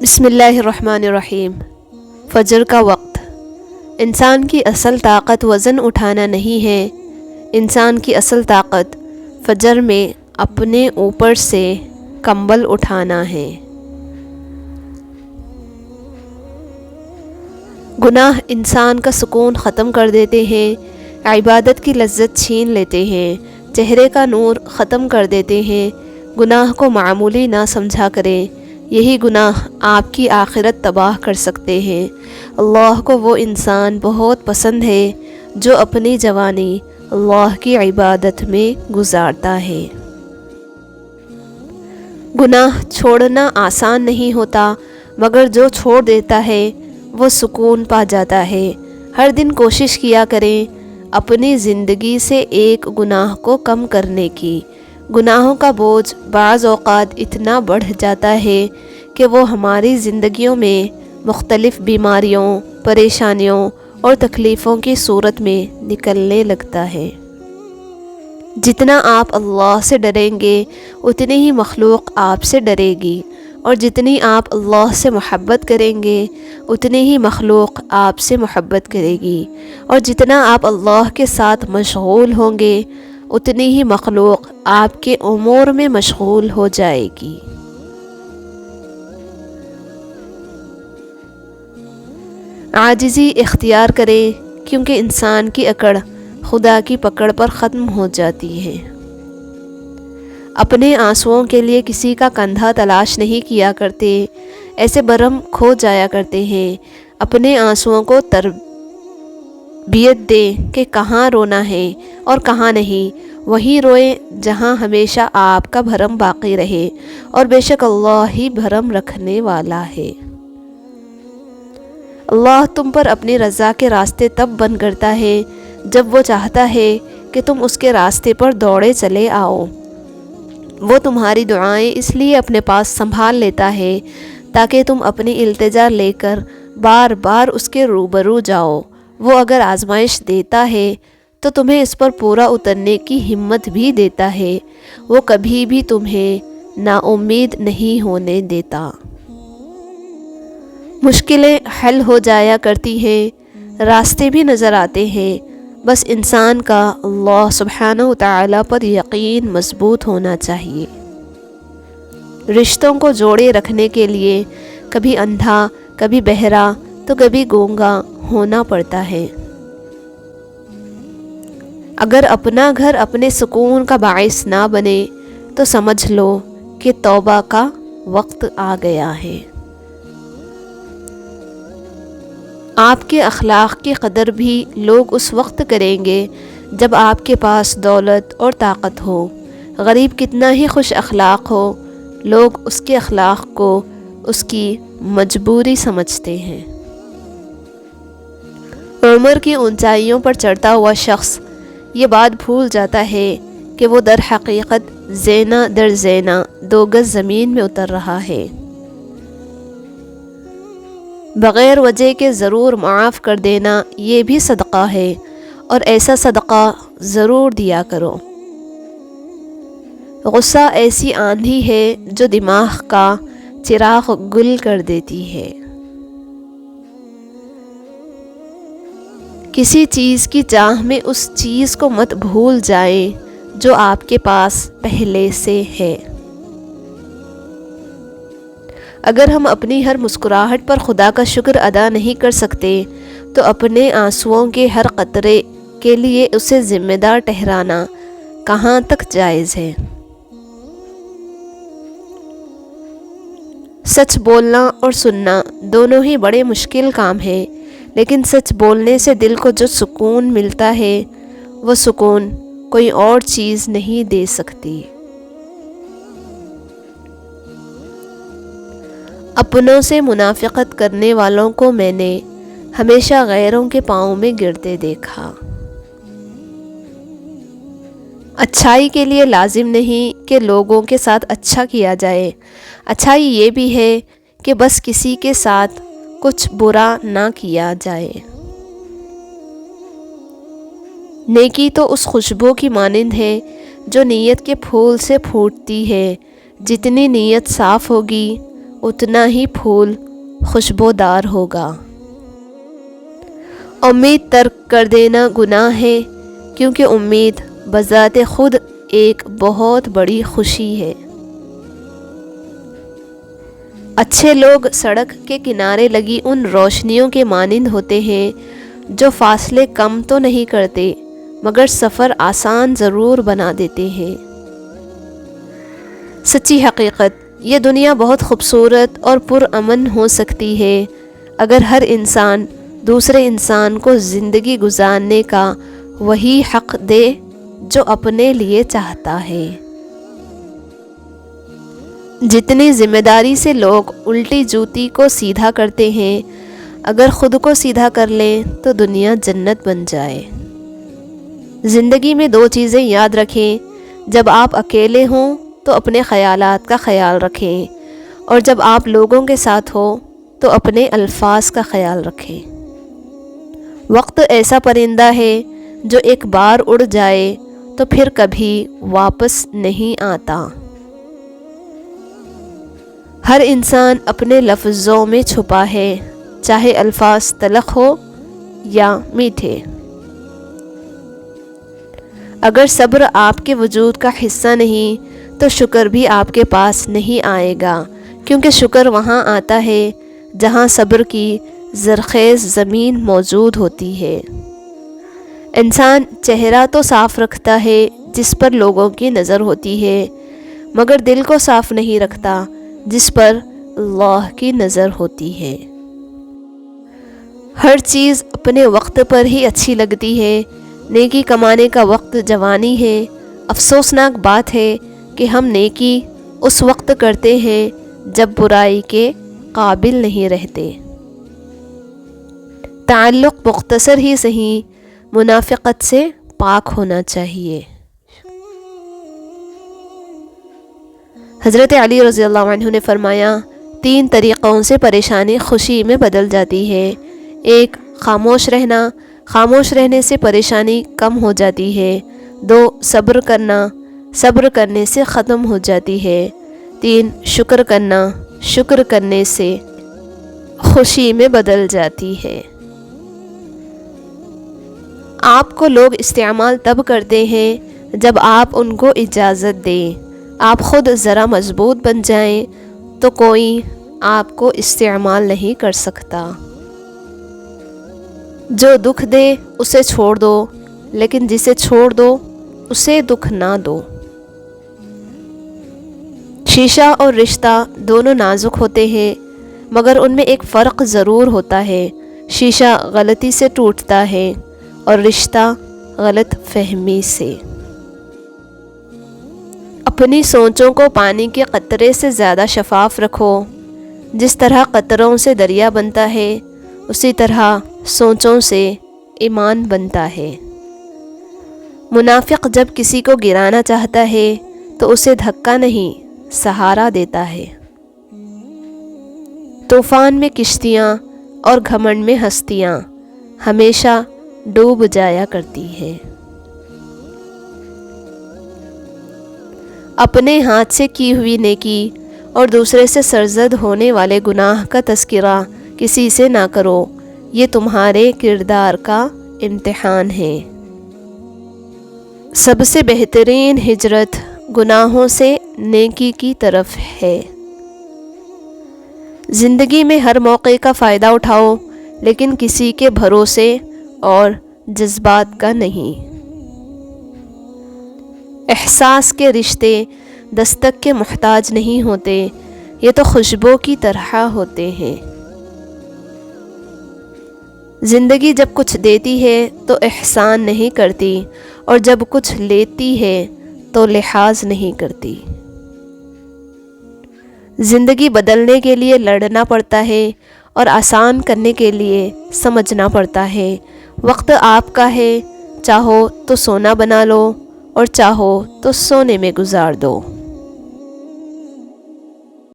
بسم اللہ الرحمن الرحیم۔ فجر کا وقت۔ انسان کی اصل طاقت وزن اٹھانا نہیں ہے، انسان کی اصل طاقت فجر میں اپنے اوپر سے کمبل اٹھانا ہے۔ گناہ انسان کا سکون ختم کر دیتے ہیں، عبادت کی لذت چھین لیتے ہیں، چہرے کا نور ختم کر دیتے ہیں۔ گناہ کو معمولی نہ سمجھا کریں، یہی گناہ آپ کی آخرت تباہ کر سکتے ہیں۔ اللہ کو وہ انسان بہت پسند ہے جو اپنی جوانی اللہ کی عبادت میں گزارتا ہے۔ گناہ چھوڑنا آسان نہیں ہوتا، مگر جو چھوڑ دیتا ہے وہ سکون پا جاتا ہے۔ ہر دن کوشش کیا کریں اپنی زندگی سے ایک گناہ کو کم کرنے کی۔ گناہوں کا بوجھ بعض اوقات اتنا بڑھ جاتا ہے کہ وہ ہماری زندگیوں میں مختلف بیماریوں، پریشانیوں اور تکلیفوں کی صورت میں نکلنے لگتا ہے۔ جتنا آپ اللہ سے ڈریں گے اتنی ہی مخلوق آپ سے ڈرے گی، اور جتنی آپ اللہ سے محبت کریں گے اتنی ہی مخلوق آپ سے محبت کرے گی، اور جتنا آپ اللہ کے ساتھ مشغول ہوں گے اتنی ہی مخلوق آپ کے امور میں مشغول ہو جائے گی۔ عاجزی اختیار کریں، کیونکہ انسان کی اکڑ خدا کی پکڑ پر ختم ہو جاتی ہے۔ اپنے آنسوؤں کے لیے کسی کا کندھا تلاش نہیں کیا کرتے، ایسے برہم کھو جایا کرتے ہیں۔ اپنے آنسوؤں کو تربیت دیں کہ کہاں رونا ہے اور کہاں نہیں، وہیں روئیں جہاں ہمیشہ آپ کا بھرم باقی رہے، اور بے شک اللہ ہی بھرم رکھنے والا ہے۔ اللہ تم پر اپنی رضا کے راستے تب بند کرتا ہے جب وہ چاہتا ہے کہ تم اس کے راستے پر دوڑے چلے آؤ۔ وہ تمہاری دعائیں اس لیے اپنے پاس سنبھال لیتا ہے تاکہ تم اپنی التجا لے کر بار بار اس کے روبرو جاؤ۔ وہ اگر آزمائش دیتا ہے تو تمہیں اس پر پورا اترنے کی ہمت بھی دیتا ہے۔ وہ کبھی بھی تمہیں نا امید نہیں ہونے دیتا۔ مشکلیں حل ہو جایا کرتی ہیں، راستے بھی نظر آتے ہیں، بس انسان کا اللہ سبحانہ وتعالی پر یقین مضبوط ہونا چاہیے۔ رشتوں کو جوڑے رکھنے کے لیے کبھی اندھا، کبھی بہرا تو کبھی گونگا ہونا پڑتا ہے۔ اگر اپنا گھر اپنے سکون کا باعث نہ بنے تو سمجھ لو کہ توبہ کا وقت آ گیا ہے۔ آپ کے اخلاق کی قدر بھی لوگ اس وقت کریں گے جب آپ کے پاس دولت اور طاقت ہو۔ غریب کتنا ہی خوش اخلاق ہو، لوگ اس کے اخلاق کو اس کی مجبوری سمجھتے ہیں۔ عمر کی اونچائیوں پر چڑھتا ہوا شخص یہ بات بھول جاتا ہے کہ وہ در حقیقت زینہ در زینہ 2 گز زمین میں اتر رہا ہے۔ بغیر وجہ کے ضرور معاف کر دینا یہ بھی صدقہ ہے، اور ایسا صدقہ ضرور دیا کرو۔ غصہ ایسی آندھی ہے جو دماغ کا چراغ گل کر دیتی ہے۔ کسی چیز کی چاہ میں اس چیز کو مت بھول جائیں جو آپ کے پاس پہلے سے ہے۔ اگر ہم اپنی ہر مسکراہٹ پر خدا کا شکر ادا نہیں کر سکتے تو اپنے آنسوؤں کے ہر قطرے کے لیے اسے ذمہ دار ٹھہرانا کہاں تک جائز ہے؟ سچ بولنا اور سننا دونوں ہی بڑے مشکل کام ہیں، لیکن سچ بولنے سے دل کو جو سکون ملتا ہے وہ سکون کوئی اور چیز نہیں دے سکتی۔ اپنوں سے منافقت کرنے والوں کو میں نے ہمیشہ غیروں کے پاؤں میں گرتے دیکھا۔ اچھائی کے لیے لازم نہیں کہ لوگوں کے ساتھ اچھا کیا جائے، اچھائی یہ بھی ہے کہ بس کسی کے ساتھ کچھ برا نہ کیا جائے۔ نیکی تو اس خوشبو کی مانند ہے جو نیت کے پھول سے پھوٹتی ہے۔ جتنی نیت صاف ہوگی اتنا ہی پھول خوشبودار ہوگا۔ امید ترک کر دینا گناہ ہے، کیونکہ امید بذات خود ایک بہت بڑی خوشی ہے۔ اچھے لوگ سڑک کے کنارے لگی ان روشنیوں کے مانند ہوتے ہیں جو فاصلے کم تو نہیں کرتے مگر سفر آسان ضرور بنا دیتے ہیں۔ سچی حقیقت، یہ دنیا بہت خوبصورت اور پرامن ہو سکتی ہے اگر ہر انسان دوسرے انسان کو زندگی گزارنے کا وہی حق دے جو اپنے لیے چاہتا ہے۔ جتنی ذمہ داری سے لوگ الٹی جوتی کو سیدھا کرتے ہیں، اگر خود کو سیدھا کر لیں تو دنیا جنت بن جائے۔ زندگی میں دو چیزیں یاد رکھیں، جب آپ اکیلے ہوں تو اپنے خیالات کا خیال رکھیں، اور جب آپ لوگوں کے ساتھ ہو تو اپنے الفاظ کا خیال رکھیں۔ وقت ایسا پرندہ ہے جو ایک بار اڑ جائے تو پھر کبھی واپس نہیں آتا۔ ہر انسان اپنے لفظوں میں چھپا ہے، چاہے الفاظ تلخ ہو یا میٹھے۔ اگر صبر آپ کے وجود کا حصہ نہیں تو شکر بھی آپ کے پاس نہیں آئے گا، کیونکہ شکر وہاں آتا ہے جہاں صبر کی زرخیز زمین موجود ہوتی ہے۔ انسان چہرہ تو صاف رکھتا ہے جس پر لوگوں کی نظر ہوتی ہے، مگر دل کو صاف نہیں رکھتا جس پر اللہ کی نظر ہوتی ہے۔ ہر چیز اپنے وقت پر ہی اچھی لگتی ہے۔ نیکی کمانے کا وقت جوانی ہے۔ افسوسناک بات ہے کہ ہم نیکی اس وقت کرتے ہیں جب برائی کے قابل نہیں رہتے۔ تعلق مختصر ہی صحیح منافقت سے پاک ہونا چاہیے۔ حضرت علی رضی اللہ عنہ نے فرمایا، 3 طریقوں سے پریشانی خوشی میں بدل جاتی ہے۔ 1 خاموش رہنا، خاموش رہنے سے پریشانی کم ہو جاتی ہے۔ 2 صبر کرنا، صبر کرنے سے ختم ہو جاتی ہے۔ 3 شکر کرنا، شکر کرنے سے خوشی میں بدل جاتی ہے۔ آپ کو لوگ استعمال تب کرتے ہیں جب آپ ان کو اجازت دیں۔ آپ خود ذرا مضبوط بن جائیں تو کوئی آپ کو استعمال نہیں کر سکتا۔ جو دکھ دے اسے چھوڑ دو، لیکن جسے چھوڑ دو اسے دکھ نہ دو۔ شیشہ اور رشتہ دونوں نازک ہوتے ہیں، مگر ان میں ایک فرق ضرور ہوتا ہے۔ شیشہ غلطی سے ٹوٹتا ہے اور رشتہ غلط فہمی سے۔ اپنی سوچوں کو پانی کے قطرے سے زیادہ شفاف رکھو۔ جس طرح قطروں سے دریا بنتا ہے، اسی طرح سوچوں سے ایمان بنتا ہے۔ منافق جب کسی کو گرانا چاہتا ہے تو اسے دھکا نہیں، سہارا دیتا ہے۔ طوفان میں کشتیاں اور گھمنڈ میں ہستیاں ہمیشہ ڈوب جایا کرتی ہے۔ اپنے ہاتھ سے کی ہوئی نیکی اور دوسرے سے سرزد ہونے والے گناہ کا تذکرہ کسی سے نہ کرو، یہ تمہارے کردار کا امتحان ہے۔ سب سے بہترین ہجرت گناہوں سے نیکی کی طرف ہے۔ زندگی میں ہر موقع کا فائدہ اٹھاؤ، لیکن کسی کے بھروسے اور جذبات کا نہیں۔ احساس کے رشتے دستک کے محتاج نہیں ہوتے، یہ تو خوشبو کی طرح ہوتے ہیں۔ زندگی جب کچھ دیتی ہے تو احسان نہیں کرتی، اور جب کچھ لیتی ہے تو لحاظ نہیں کرتی۔ زندگی بدلنے کے لیے لڑنا پڑتا ہے اور آسان کرنے کے لیے سمجھنا پڑتا ہے۔ وقت آپ کا ہے، چاہو تو سونا بنا لو اور چاہو تو سونے میں گزار دو۔